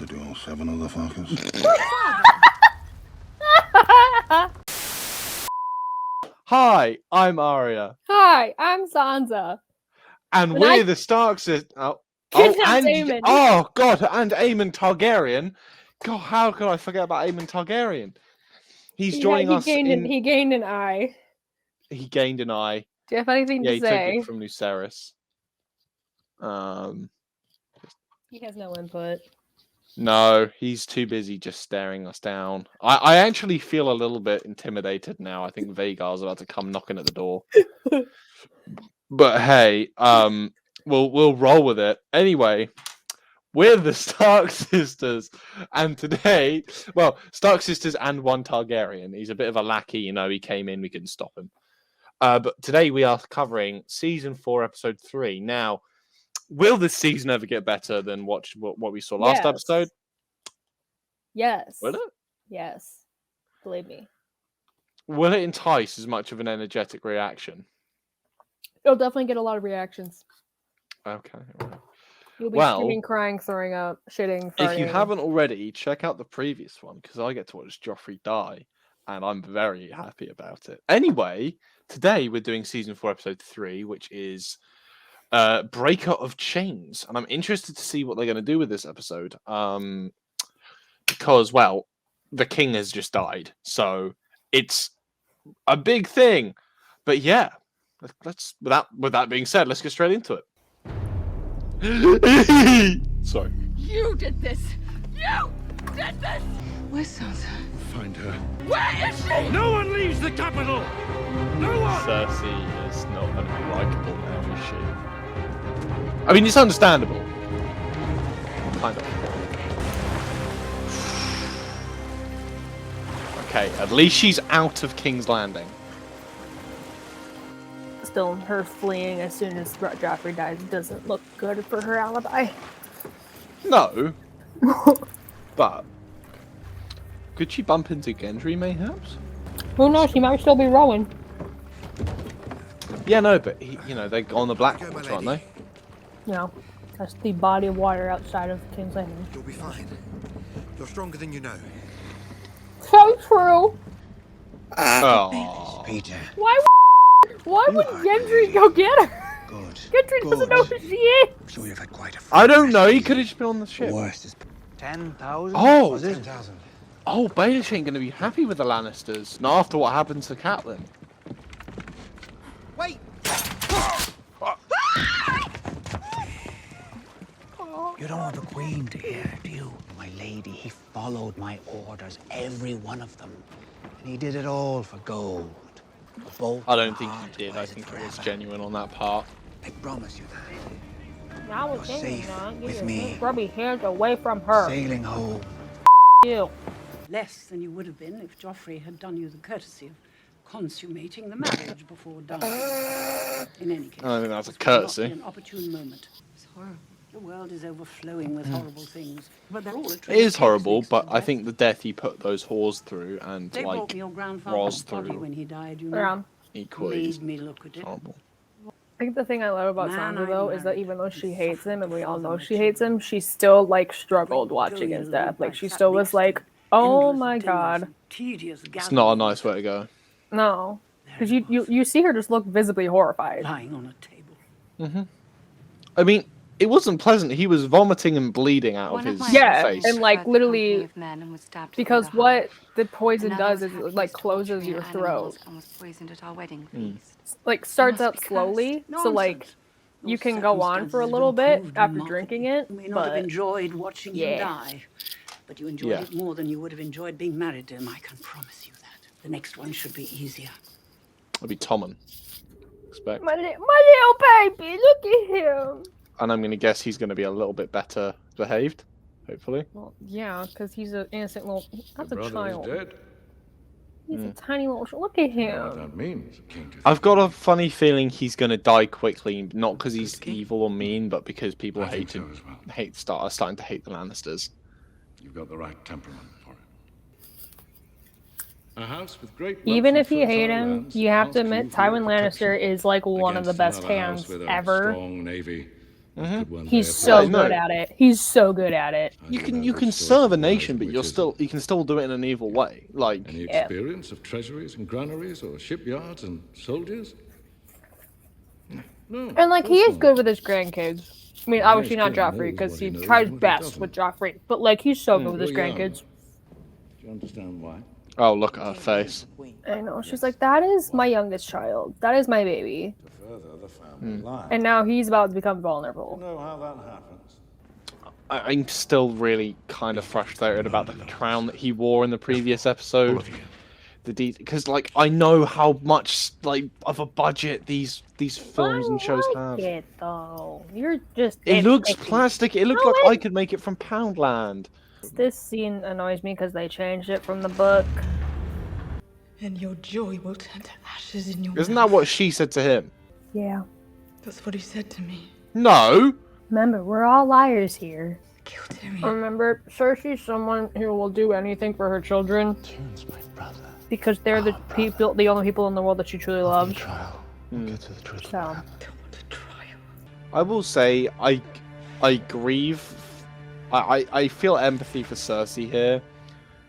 to do all 7 of the fuckers. Hi, I'm Arya. Hi, I'm Sansa. And we're the Stark sisters. Oh, Kidnapped Aemon. Oh, God, and Aemon Targaryen. God, how could I forget about Aemon Targaryen? He's joining us in... He gained an eye. He gained an eye. Do you have anything to say? Yeah, he took it from Lucerys. He has no input. No, he's too busy just staring us down. I actually feel a little bit intimidated now. I think Vhagar's about to come knocking at the door. But hey, we'll roll with it. Anyway, we're the Stark sisters, and today, well, Stark sisters and one Targaryen. He's a bit of a lackey, you know. He came in, we couldn't stop him. But today we are covering season 4, episode 3. Now, will this season ever get better than what we saw last episode? Yes. Will it? Yes. Believe me. Will it entice as much of an energetic reaction? It'll definitely get a lot of reactions. Okay. Right. You'll be screaming, crying, throwing up, shitting, farting. If you haven't already, check out the previous one, because I get to watch Joffrey die, and I'm very happy about it. Anyway, today we're doing season 4, episode 3, which is Breaker of Chains, and I'm interested to see what they're going to do with this episode. Because, well, the king has just died, so it's a big thing. But yeah, let's with that being said, let's get straight into it. Sorry. You did this! You did this! Where's Sansa? Find her. Where is she? No one leaves the capital! No one! Cersei is not going to be likable now, is she? I mean, it's understandable. Kind of. Okay, at least she's out of King's Landing. Still, her fleeing as soon as Joffrey dies doesn't look good for her alibi. No. But could she bump into Gendry, mayhaps? Who knows? She might still be rowing. Yeah, no, but they're on the Blackwater, aren't they? No, that's the body of water outside of King's Landing. You'll be fine. You're stronger than you know. So true. Oh. Peter. Why would Gendry go get her? Good. Gendry doesn't know who she is. I'm sure you've had quite a I don't know. He could have just been on the ship. Worst is 10,000. Oh, Was it? 10,000. Oh, Baelish ain't going to be happy with the Lannisters. Not after what happened to Catelyn. Wait! You don't want the Queen to hear, do you? My lady, he followed my orders, every one of them. And he did it all for gold. I don't think he did. I think it was genuine on that part. I promise you that. I was You're thinking, safe man. Get with your me. grubby hands away from her. Sailing home. You. Less than you would have been if Joffrey had done you the courtesy of consummating the marriage before dying. In any case, I don't think that's a this would not courtesy. be an opportune moment. It's horrible. The world is overflowing with horrible things, but they're all It is horrible, but I think the death he put those whores through and they brought me your grandfather's Roz body through when he died. You know, Yeah. equally made me look at it. horrible. I think the thing I love about Man, Sansa, though, I'm is that married. even though she And hates him, and we all suffer know for she them. hates him, she still, like, struggled watching his death. Like, she still was like, oh my god. It's not a nice way to go. No. Because you see her just look visibly horrified. lying on a table. Mm-hmm. I mean, it wasn't pleasant. He was vomiting and bleeding out of his Yeah, face. and like literally, because because what the poison does is it like closes your throat. And was poisoned at our wedding Mm. feast. Like starts It out must be slowly, so like Nonsense. you Those can go on for a circumstances little have bit improved after remarkably. drinking it, You may not have but enjoyed watching him yeah. die, but you enjoyed Yeah. it more than you would have enjoyed being married to him. I can promise you that. The next one should be easier. It'll be Tommen. Expect. my little baby, look at him. And I'm going to guess he's going to be a little bit better behaved, hopefully. Well, yeah, because he's an innocent little. That's a Brother child. is dead. He's a tiny little. Look at You know what him. that means, King. I've got a funny feeling he's going to die quickly, not because he's evil or mean, but because people I think hate so him. as well. Are starting to hate the Lannisters. You've got the right temperament for it. A house with great Even wealth if you and hate fertile him, lands you have to asks admit you for your Tywin Lannister protection is like one of the against best another house hands with a ever. strong navy Could one day He's have so Yeah, no. good at it. He's so good at it. I You do can know you which can source serve a is wise nation, and but which you isn't. can still do it in an evil way. Like Any Yeah. experience of treasuries and granaries or shipyards and soldiers? No. And like of he course is not. good with his grandkids. I mean, The obviously Irish not king Joffrey knows because what he he knows tries and what he best with Joffrey. But like he's so good with his You're young. grandkids. Do you understand why? oh, look at her face. I know. She's like, that is my youngest child. That is my baby. To further the family line. And now he's about to become You vulnerable. know how that happens. I'm still really kind of frustrated about the crown that he wore in the previous episode. Because like I know how much like of a budget these films and shows I have. like it though. You're just. It looks nitpicky. plastic. It looks No, like I could make it from Poundland. This scene annoys me because they changed it from the book. And your joy will turn to ashes in your Isn't mouth. that what she said to him? Yeah. That's what he said to me. No. Remember, we're all liars here. Kill Tyrion. Remember, Cersei's someone who will do anything for her children Tyrion's my brother. because they're the people, the only people in the world that she truly loves. Trial. We'll get to the truth. So, I don't want a trial. I will say I grieve. I feel empathy for Cersei here,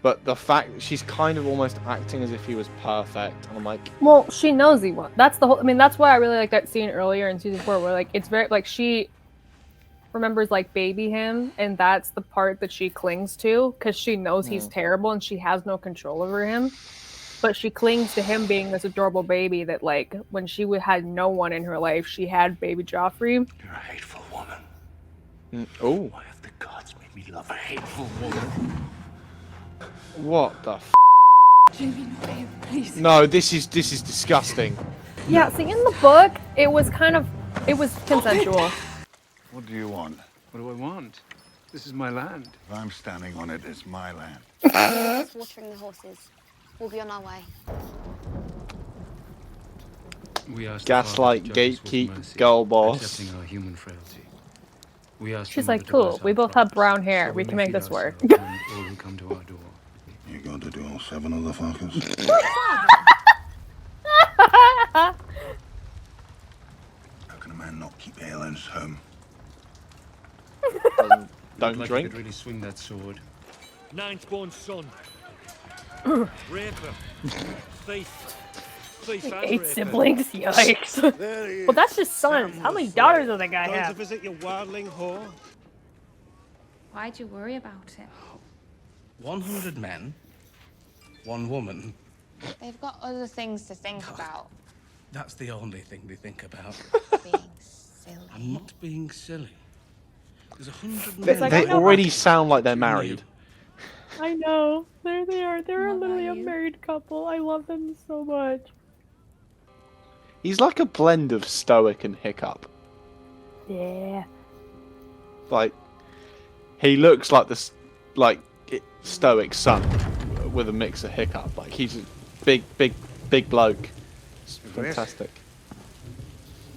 but the fact that she's kind of almost acting as if he was perfect, and I'm like, well, she knows he won. That's the whole. I mean, that's why I really like that scene earlier in season 4, where like it's very like she remembers like baby him, and that's the part that she clings to because she knows he's terrible and she has no control over him. But she clings to him being this adorable baby that like when she had no one in her life, she had baby Joffrey. You're a hateful woman. oh, Why have the gods made me love a hateful woman? what the? Jamie, not him, please. No, this is disgusting. Yeah, see, in the book, it was consensual. What do you want? What do I want? This is my land. If I'm standing on it, it's my land. Just watering the horses. We'll be on our way. We ask Gaslight, the Father to judge us with gatekeep, mercy, girl boss. accepting our human frailty. We ask She's the like, Mother to cool, bless we our both have crops, brown hair, so we can may make feed this work. ourselves and all who come to our door. You're going to do all 7 of the fuckers? How can a man not keep Aelin's home? Don't Like drink. I could really swing that sword. Ninth-born son. Raper. Thief. Thief and 8 raper. siblings, yikes. Well, that's just sons. How many daughters does that guy Going to have? visit your wildling whore? Why'd you worry about it? 100 men, 1 woman. They've got other things to think about. That's the only thing they think about. Being silly. I'm not being silly. There's 100 They, men. they already sound like they're married. I know. There they are. They're What literally a about you? married couple. I love them so much. He's like a blend of Stoic and Hiccup. Yeah. Like, he looks like this, like Stoic son with a mix of Hiccup. Like he's a big bloke. It's fantastic.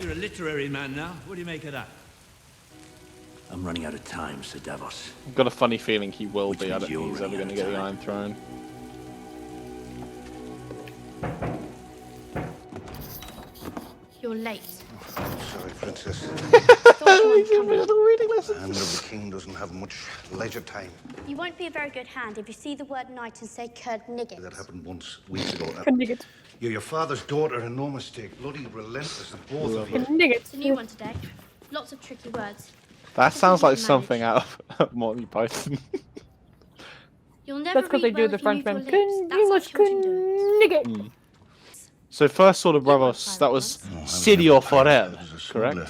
You're a literary man now. What do you make of that? I'm running out of time, Sir Davos. I've got a funny feeling he will Which be. I means don't think he's you're ever going to running get the out Iron Throne. You're late. Sorry, Princess. Thought you weren't coming. The hand of the king doesn't have much leisure time. You won't be a very good hand if you see the word knight and say Kurd nigget. That happened once, weeks ago. Nigget. You're your father's daughter, and no mistake. Bloody relentless, the both of you. Nigget. It's a new one today. Lots of tricky words. That sounds like Manage. something out of Monty Python. You'll never That's because they read do well the if you move Frenchman. your lips. That's English how children do it. nigget. So first sort of brothers, that was Sidio Forel, correct? Yeah.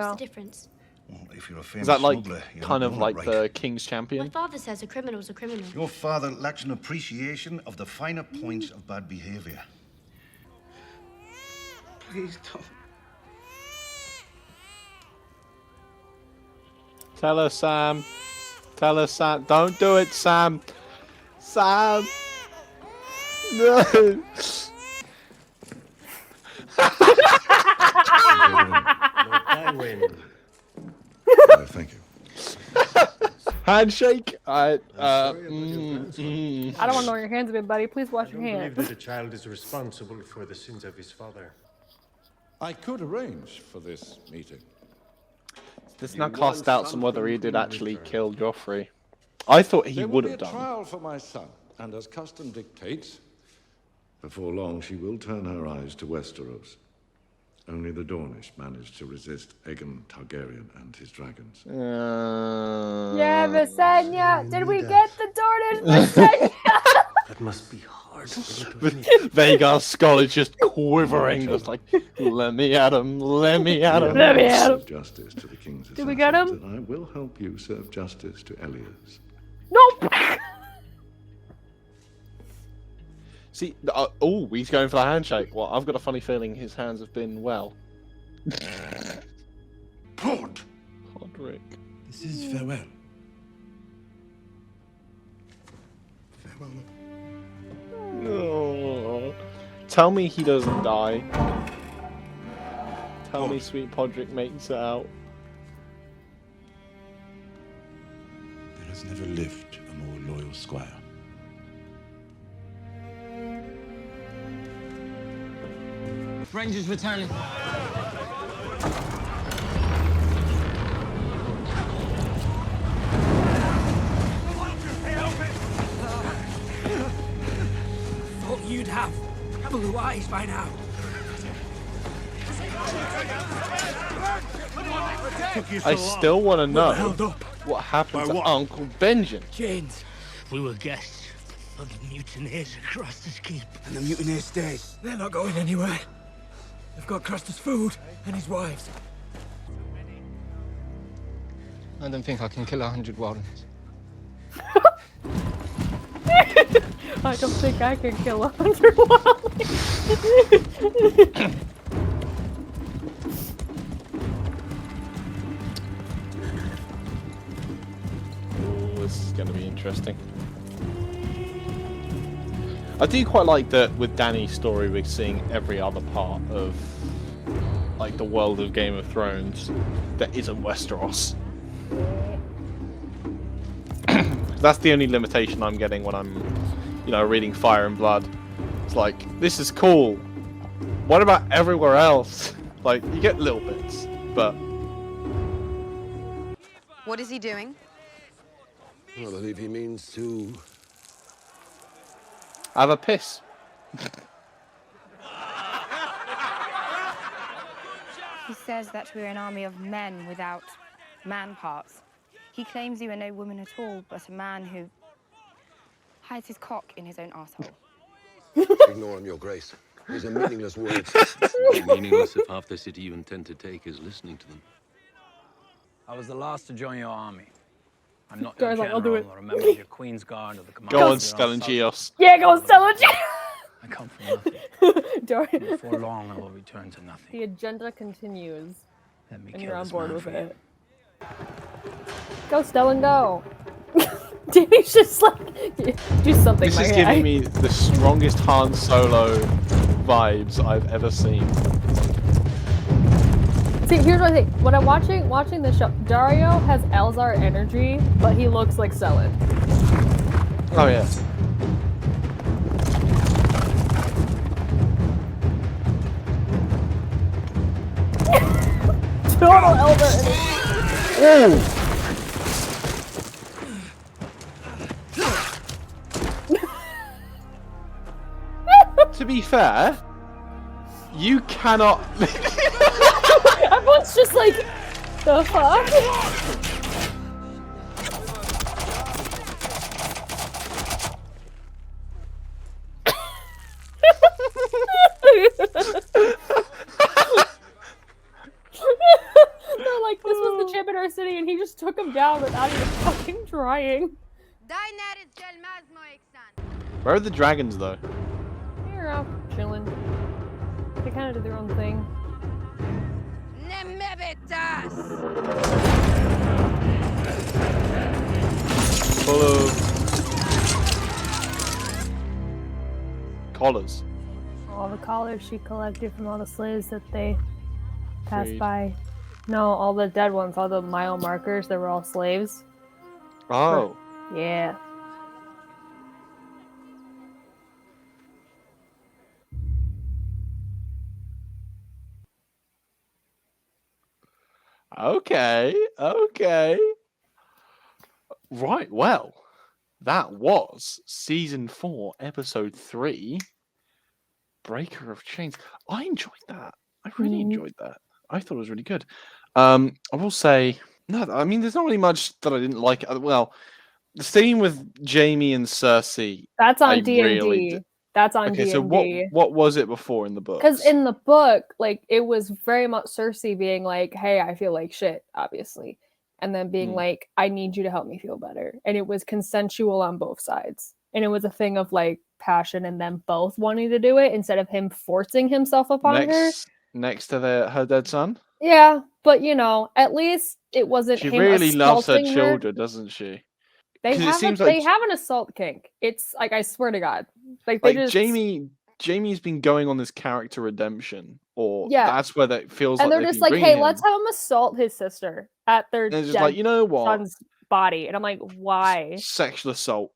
What's the difference? Well, if you're a famous Is that like smuggler, you're kind not of doing like it right. the King's My Champion? father says a criminal's a criminal. Your father lacks an appreciation of the finer points of bad behavior. Please don't. Tell her, Sam. Tell her, Sam. Don't do it, Sam. Sam. No. Tywin. Thank you. Handshake. I don't want to know where your hands have been, buddy. Please wash your hands. that a child is responsible for the sins of his father. I could arrange for this meeting. There's now cast doubts on whether he did actually kill Joffrey. I thought he There would will have be a done. trial for my son, and as custom dictates, before long she will turn her eyes to Westeros. Only the Dornish managed to resist Aegon Targaryen and his dragons. Yeah, Visenya! Did we get the Dornish Visenya? That must be hard. Vhagar's skull is just quivering, just like, let me at him, let me at him. Let me at him. Serve justice to the king's Did we get assassins, him? and I will help you serve justice to Elias. Nope! See, oh, he's going for the handshake. Well, I've got a funny feeling his hands have been well. Pod! Podrick. This is farewell. Farewell. Oh. Tell me he doesn't die. Tell me sweet Podrick makes it out. There has never lived a more loyal squire. Rangers returning. Thought you'd have blue eyes by now. I still want to know held up. what happened to Uncle Benjen. Chains. We were guests of the mutineers across this keep. And the mutineer stays. They're not going anywhere. They've got Craster's food and his wives. I don't think I can kill 100 wildlings. I don't think I can kill 100 wildlings. This is going to be interesting. I do quite like that with Dany's story we're seeing every other part of like the world of Game of Thrones that isn't Westeros. That's the only limitation I'm getting when I'm, you know, reading Fire and Blood. It's like, this is cool. What about everywhere else? Like, you get little bits, but... What is he doing? I believe he means to... have a piss. He says that we're an army of men without man parts. He claims you are no woman at all, but a man who hides his cock in his own arsehole. Ignore him, Your Grace. These are meaningless words. Meaningless if half the city you intend to take is listening to them. I was the last to join your army. I'm not Guys, your like, I'll do general it. or a member of your Queen's Guard or the commander. Go on, of your own Stellangios. Yeah, go on, Stellangios. I come from nothing. Dorian. Before long, I will return to nothing. The agenda continues. Let me And kill you're on this board man with for you. it. Go, Stellan, go. Danny's just like, do something, This my is guy. giving me the strongest Han Solo vibes I've ever seen. See, here's what I think. When I'm watching this show, Dario has Elzar energy, but he looks like Stellan. Oh yeah. Total Elzar energy. To be fair, you cannot. Everyone's just like, the fuck? They're like, this was the chip in our city, and he just took him down without even fucking trying. Where are the dragons though? They're out chilling. They kind of did their own thing. Full of collars. All the collars she collected from all the slaves that they passed Freed. by. No, all the dead ones, all the mile markers, they were all slaves. Oh. Yeah. Okay. Right, well, that was season 4, episode 3, Breaker of Chains. I enjoyed that. I really enjoyed that. I thought it was really good. I will say, no, I mean, there's not really much that I didn't like. Well, the scene with Jaime and Cersei. That's on I D&D. really That's on Okay, D&D. so what was it before in the books? Because in the book, like, it was very much Cersei being like, hey, I feel like shit, obviously. And then being like, I need you to help me feel better. And it was consensual on both sides. And it was a thing of like passion and them both wanting to do it instead of him forcing himself upon her. Next to her dead son? Yeah, but you know, at least it wasn't She him really loves her assaulting children, doesn't she? They 'Cause it have seems they like have an assault kink. It's like, I swear to God, like they just Jamie's been going on this character redemption, or Yeah. that's where that feels and like they're they've just been like, bringing hey, him. let's have him assault his sister at their And it's just dead like, you know what? son's body, and I'm like, why? Sexual assault.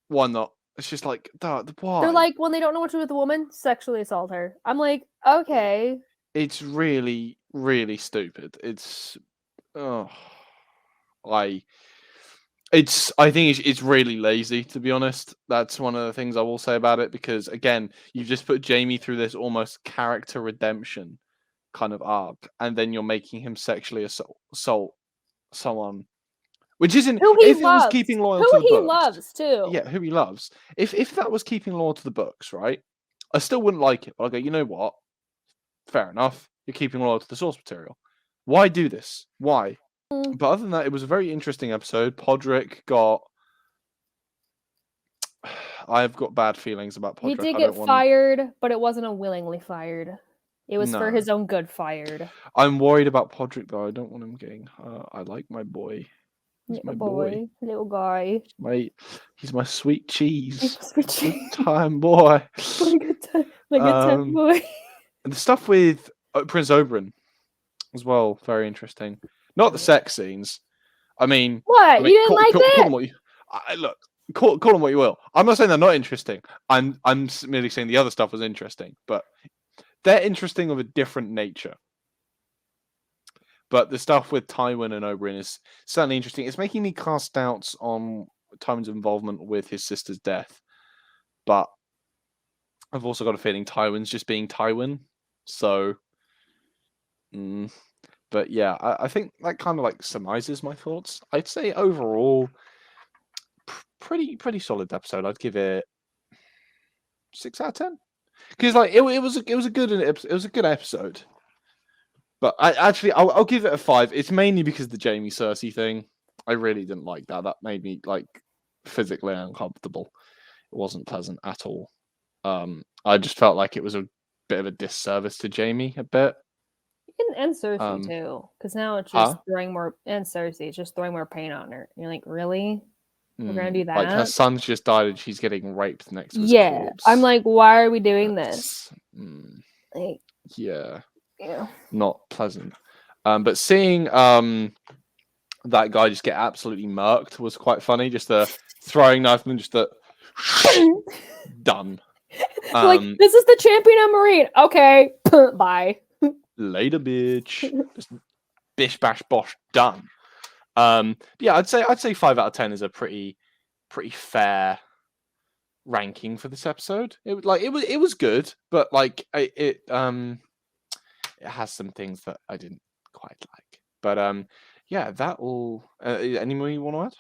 Why not? It's just like, why? They're like, when they don't know what to do with a woman, sexually assault her. I'm like, okay. It's really, really stupid. It's, I think it's really lazy, to be honest. That's one of the things I will say about it, because again, you've just put Jaime through this almost character redemption kind of arc, and then you're making him sexually assault someone, which isn't Who he if it was keeping loyal to Who the he books. loves too. Yeah, who he loves. If that was keeping loyal to the books, right? I still wouldn't like it. But I go, you know what? Fair enough. You're keeping loyal to the source material. Why do this? Why? But other than that, it was a very interesting episode. Podrick got. I've got bad feelings about Podrick. He did get fired, but it wasn't a willingly fired. It was for No. his own good fired. I'm worried about Podrick though. I don't want him getting hurt. I like my boy. He's my boy. Little guy. He's my sweet cheese. He's my sweet cheese. Good time boy. My good time boy. And the stuff with Prince Oberyn as well, very interesting. Not the sex scenes. I mean, What? You didn't like call that? them what you, look, call them what you will. I'm not saying they're not interesting. I'm merely saying the other stuff was interesting, but they're interesting of a different nature. But the stuff with Tywin and Oberyn is certainly interesting. It's making me cast doubts on Tywin's involvement with his sister's death. But I've also got a feeling Tywin's just being Tywin. So, but yeah, I think that kind of like surmises my thoughts. I'd say overall, pretty solid episode. I'd give it 6 out of 10 because like it was a good episode. But I'll give it a 5. It's mainly because of the Jaime Cersei thing. I really didn't like that. That made me like physically uncomfortable. It wasn't pleasant at all. I just felt like it was a bit of a disservice to Jaime a bit. And Cersei too, because now it's just throwing more. And Cersei, it's just throwing more pain on her. You're like, really? We're gonna do that? Like her son's just died and she's getting raped next to his corpse. I'm like, why are we doing this? Like, yeah, yeah, not pleasant. But seeing that guy just get absolutely murked was quite funny. Just the throwing knife and just the done. Like, this is the champion of Marine. Okay, bye. Later, bitch. Just bish bash bosh done. Yeah, I'd say 5 out of 10 is a pretty fair ranking for this episode. It was good, but like it has some things that I didn't quite like. But yeah, that all. Any more you want to add?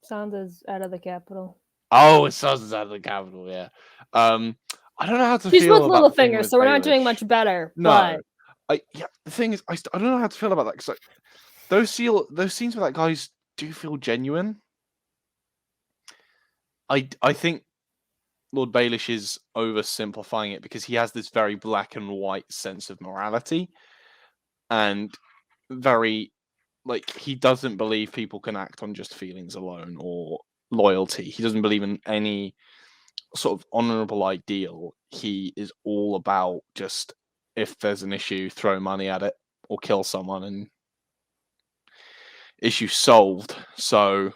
Sansa's out of the capital. Oh, Sansa's out of the capital. Yeah. I don't know how to She's feel with about Littlefinger, so we're not doing much better. No. The thing is, I don't know how to feel about that because like, those scenes with that guys do feel genuine. I think Lord Baelish is oversimplifying it because he has this very black and white sense of morality, and very like he doesn't believe people can act on just feelings alone or loyalty. He doesn't believe in any sort of honorable ideal. He is all about just if there's an issue, throw money at it or kill someone and issue solved. So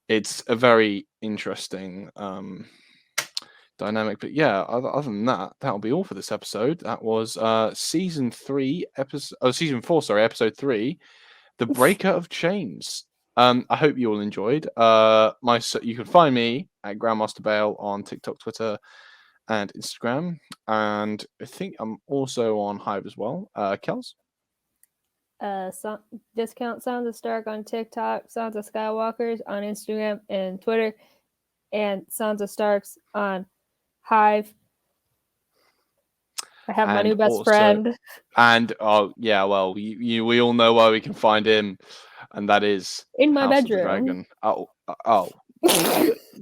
it's a very interesting dynamic. But yeah, other than that, that'll be all for this episode. That was season 4, episode 3, The Breaker of Chains. I hope you all enjoyed. You can find me at Grandmaster Bale on TikTok, Twitter, and Instagram, and I think I'm also on Hive as well. Kels? Discount Sansa Stark on TikTok, Sansa Skywalkers on Instagram and Twitter, and Sansa Starks on Hive. I have my new best friend. And we all know where we can find him, and that is in my House of the bedroom. Dragon.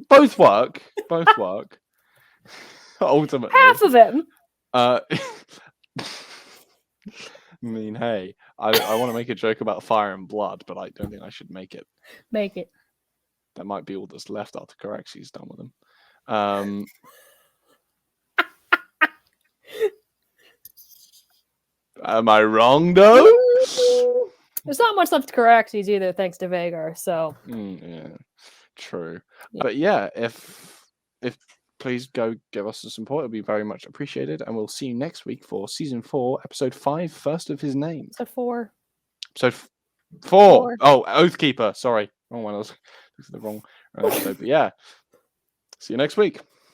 Both work. Ultimately, Half of him. I mean, hey, I want to make a joke about fire and blood, but I don't think I should make it. Make it. That might be all that's left after Caraxie's done with them. Am I wrong though? There's not much left to Caraxes either, thanks to Vhagar. So yeah, true. Yeah. But yeah, if please go give us some support, it'll be very much appreciated, and we'll see you next week for season 4, episode 5, First of His Name. Episode 4. Episode 4. Oh, Oathkeeper. Sorry, wrong one. I was looking at the wrong episode. But yeah, see you next week.